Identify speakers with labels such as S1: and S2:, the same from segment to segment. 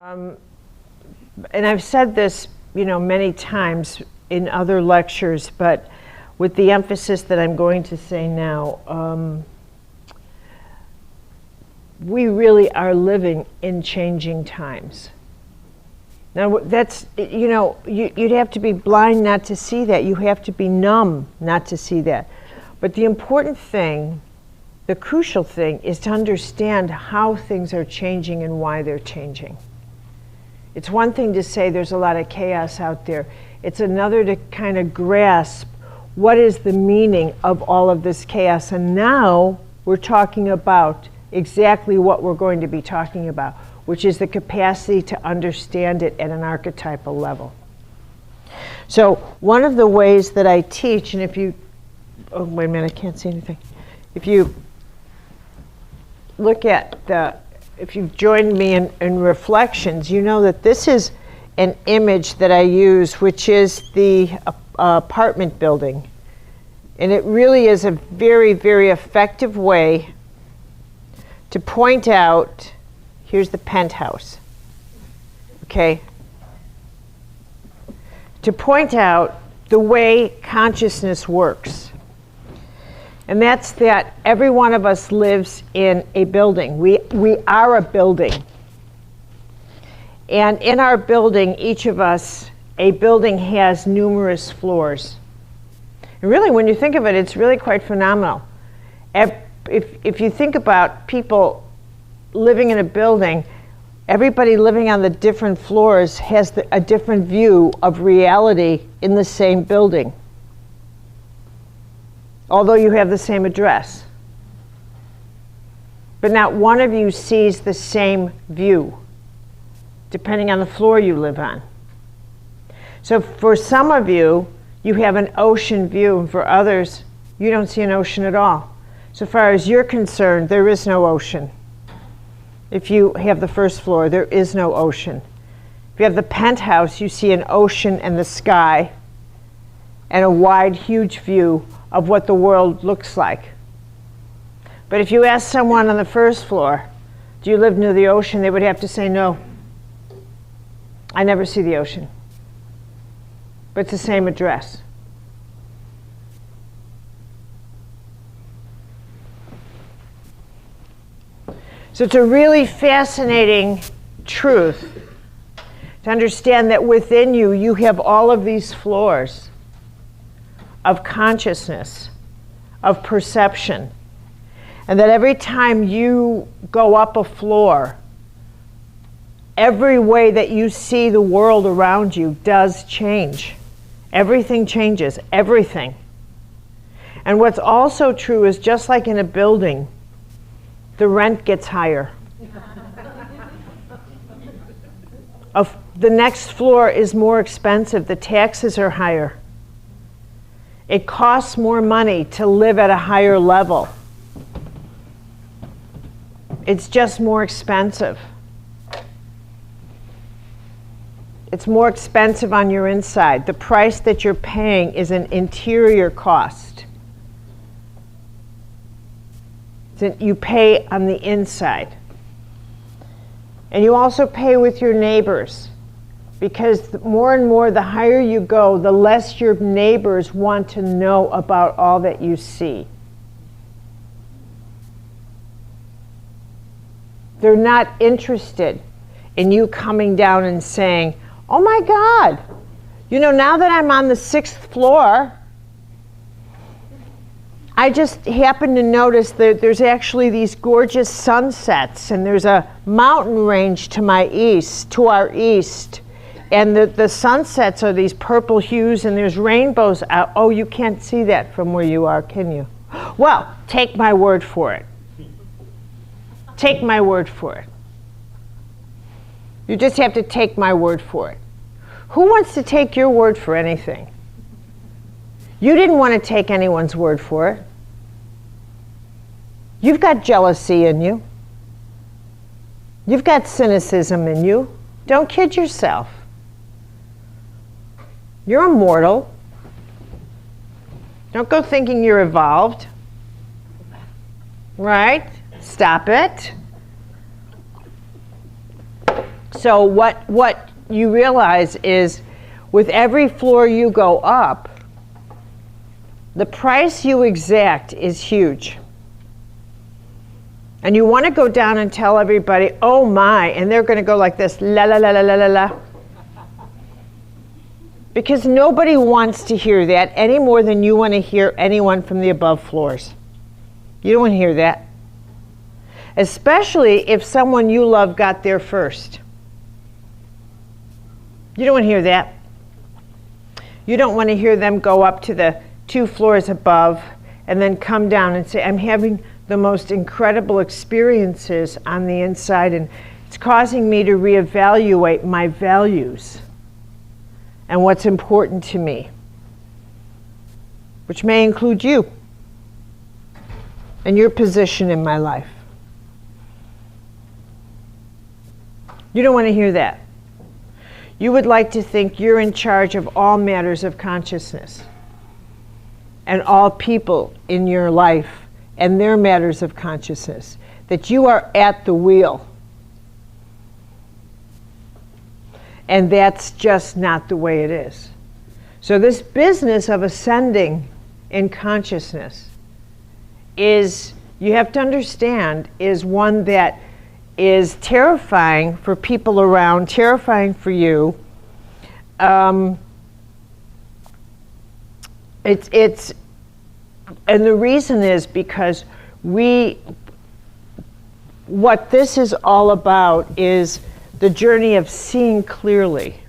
S1: And I've said this, many times in other lectures, but with the emphasis that I'm going to say now, we really are living in changing times. Now that's, you'd have to be blind not to see that. You have to be numb not to see that. But the important thing, the crucial thing, is to understand how things are changing and why they're changing. It's one thing to say there's a lot of chaos out there. It's another to kind of grasp what is the meaning of all of this chaos. And now we're talking about exactly what we're going to be talking about, which is the capacity to understand it at an archetypal level. So one of the ways that I teach, and if you, oh wait a minute, I can't see anything. If you look at if you've joined me in reflections, you know that this is an image that I use, which is the apartment building. And it really is a very, very effective way to point out, here's the penthouse, okay? To point out the way consciousness works. And that's that every one of us lives in a building. We are a building. And in our building, each of us, a building has numerous floors. And really, when you think of it, it's really quite phenomenal. If you think about people living in a building, everybody living on the different floors has a different view of reality in the same building, although you have the same address. But not one of you sees the same view, depending on the floor you live on. So for some of you, you have an ocean view, and for others, you don't see an ocean at all. So far as you're concerned, there is no ocean. If you have the first floor, there is no ocean. If you have the penthouse, you see an ocean and the sky and a wide, huge view of what the world looks like. But if you ask someone on the first floor, do you live near the ocean? They would have to say no. I never see the ocean. But it's the same address. So it's a really fascinating truth to understand that within you, you have all of these floors of consciousness, of perception, and that every time you go up a floor, every way that you see the world around you does change. Everything changes, everything. And what's also true is, just like in a building, the rent gets higher. The next floor is more expensive, the taxes are higher. It costs more money to live at a higher level. It's just more expensive. It's more expensive on your inside. The price that you're paying is an interior cost. You pay on the inside. And you also pay with your neighbors, because more and more, the higher you go, the less your neighbors want to know about all that you see. They're not interested in you coming down and saying, oh my God, now that I'm on the 6th floor, I just happened to notice that there's actually these gorgeous sunsets, and there's a mountain range to our east, and the sunsets are these purple hues, and there's rainbows out. Oh, you can't see that from where you are, can you? Well, take my word for it. Take my word for it. You just have to take my word for it. Who wants to take your word for anything? You didn't want to take anyone's word for it. You've got jealousy in you. You've got cynicism in you. Don't kid yourself. You're immortal. Don't go thinking you're evolved. Right? Stop it. So what you realize is with every floor you go up, the price you exact is huge. And you want to go down and tell everybody, oh my, and they're going to go like this, la la la la la la la. Because nobody wants to hear that any more than you want to hear anyone from the above floors. You don't want to hear that. Especially if someone you love got there first. You don't want to hear that. You don't want to hear them go up to the 2 floors above and then come down and say, I'm having the most incredible experiences on the inside, and it's causing me to reevaluate my values and what's important to me, which may include you and your position in my life. You don't want to hear that. You would like to think you're in charge of all matters of consciousness and all people in your life and their matters of consciousness, that you are at the wheel. And that's just not the way it is. So this business of ascending in consciousness is, you have to understand, is one that is terrifying for people around, terrifying for you. It's and the reason is because what this is all about is the journey of seeing clearly,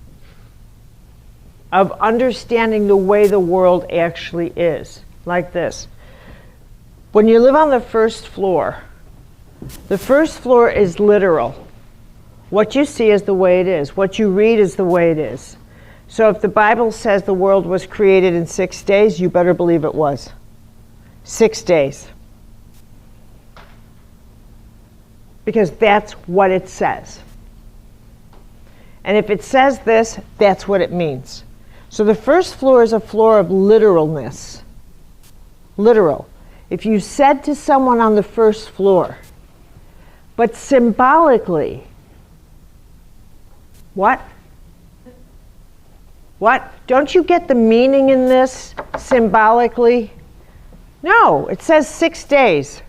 S1: of understanding the way the world actually is, like this. When you live on the first floor is literal. What you see is the way it is. What you read is the way it is. So if the Bible says the world was created in 6 days, you better believe it was. 6 days. Because that's what it says. And if it says this, that's what it means. So the first floor is a floor of literalness. Literal. If you said to someone on the first floor, but symbolically, what? What? Don't you get the meaning in this symbolically? No, it says 6 days.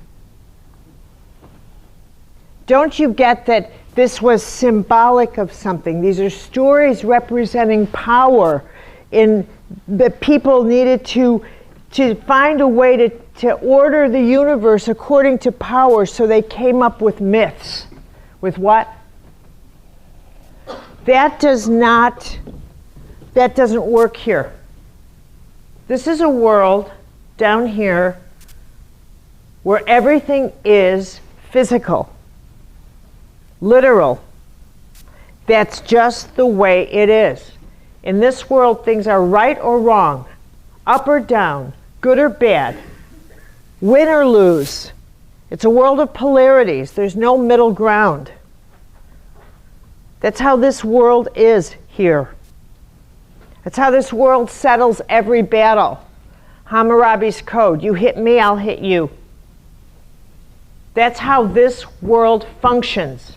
S1: Don't you get that this was symbolic of something? These are stories representing power. In the people needed to find a way to order the universe according to power, so they came up with myths. With what? That doesn't work here. This is a world down here where everything is physical, literal. That's just the way it is. In this world, things are right or wrong, up or down, good or bad, win or lose. It's a world of polarities. There's no middle ground. That's how this world is here. That's how this world settles every battle. Hammurabi's code. You hit me, I'll hit you. That's how this world functions.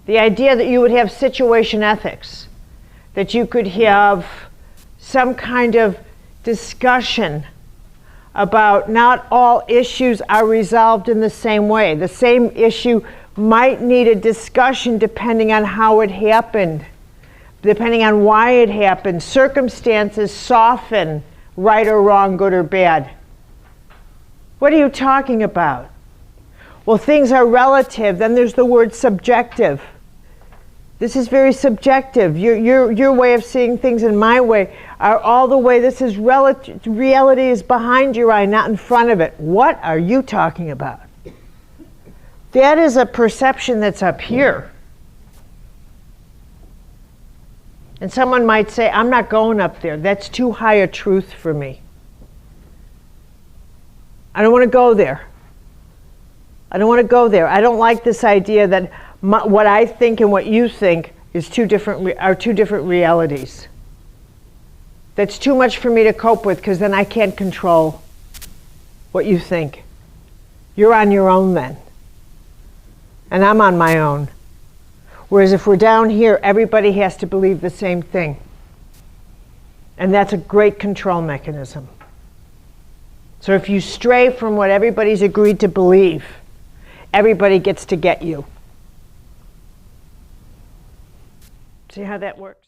S1: The idea that you would have situation ethics, that you could have some kind of discussion about not all issues are resolved in the same way. The same issue might need a discussion depending on how it happened, depending on why it happened. Circumstances soften right or wrong, good or bad. What are you talking about? Well, things are relative. Then there's the word subjective. This is very subjective. Your way of seeing things and my way are all the way. This is relative. Reality is behind your eye, not in front of it. What are you talking about? That is a perception that's up here. And someone might say, I'm not going up there. That's too high a truth for me. I don't want to go there. I don't want to go there. I don't like this idea that what I think and what you think is two different realities. That's too much for me to cope with, because then I can't control what you think. You're on your own then. And I'm on my own. Whereas if we're down here, everybody has to believe the same thing. And that's a great control mechanism. So if you stray from what everybody's agreed to believe, everybody gets to get you. See how that works?